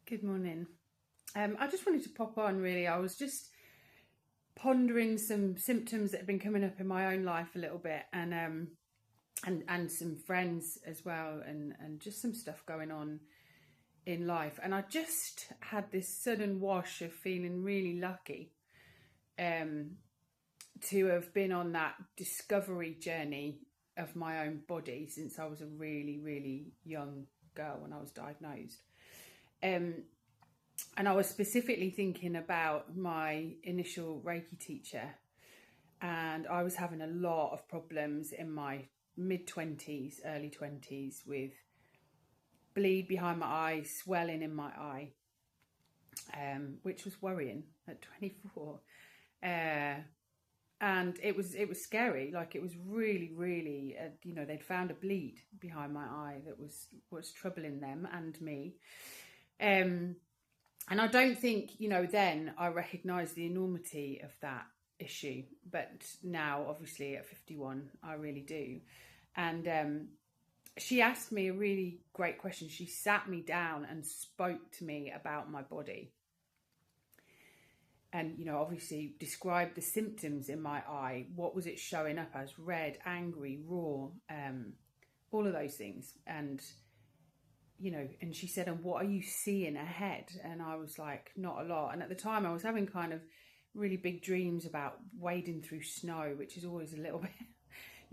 Good morning. I just wanted to pop on really. I was just pondering some symptoms that have been coming up in my own life a little bit, and some friends as well, and just some stuff going on in life. And I just had this sudden wash of feeling really lucky to have been on that discovery journey of my own body since I was a really, really young girl when I was diagnosed. And I was specifically thinking about my initial Reiki teacher, and I was having a lot of problems in my mid-20s, early 20s with bleed behind my eye, swelling in my eye, which was worrying at 24. And it was scary. Like, it was really, they'd found a bleed behind my eye that was troubling them and me. And I don't think, then I recognised the enormity of that issue. But now, obviously, at 51, I really do. And she asked me a really great question. She sat me down and spoke to me about my body. And, obviously described the symptoms in my eye. What was it showing up as? Red, angry, raw, all of those things. And and she said, and what are you seeing ahead? And I was like, not a lot. And at the time I was having kind of really big dreams about wading through snow, which is always a little bit,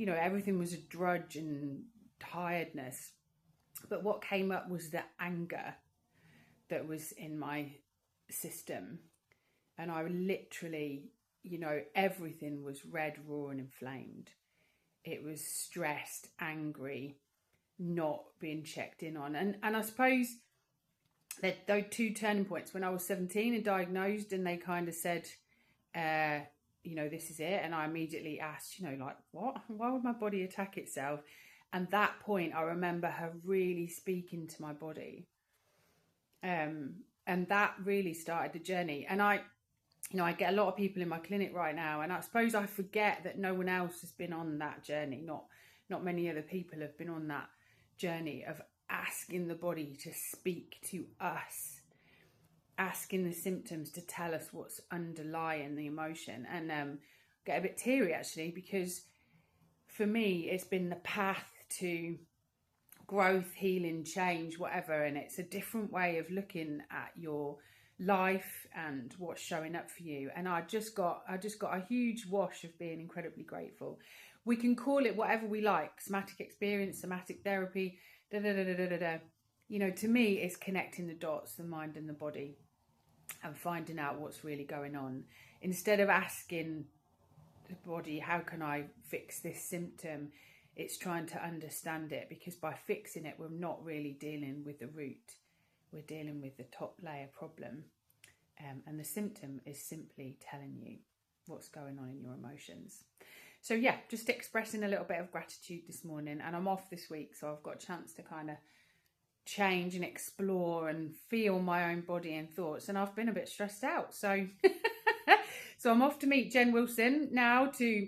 everything was a drudge and tiredness. But what came up was the anger that was in my system. And I literally, everything was red, raw and inflamed. It was stressed, angry, not being checked in on. And I suppose that those two turning points when I was 17 and diagnosed, and they kind of said, this is it. And I immediately asked, what? Why would my body attack itself? And that point, I remember her really speaking to my body. And that really started the journey. And I get a lot of people in my clinic right now, and I suppose I forget that no one else has been on that journey. Not many other people have been on that journey of asking the body to speak to us, asking the symptoms to tell us what's underlying the emotion. And get a bit teary actually, because for me it's been the path to growth, healing, change, whatever. And it's a different way of looking at your life and what's showing up for you. And I just got a huge wash of being incredibly grateful. We can call it whatever we like: somatic experience, somatic therapy, to me it's connecting the dots, the mind and the body, and finding out what's really going on, instead of asking the body, how can I fix this symptom? It's trying to understand it, because by fixing it, we're not really dealing with the root. We're dealing with the top layer problem. And the symptom is simply telling you what's going on in your emotions. So yeah, just expressing a little bit of gratitude this morning. And I'm off this week, so I've got a chance to kind of change and explore and feel my own body and thoughts. And I've been a bit stressed out. So, so I'm off to meet Jen Wilson now to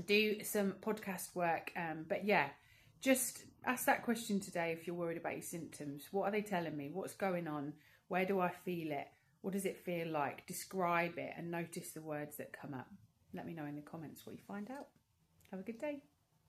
do some podcast work. But yeah, just ask that question today if you're worried about your symptoms. What are they telling me? What's going on? Where do I feel it? What does it feel like? Describe it and notice the words that come up. Let me know in the comments what you find out. Have a good day.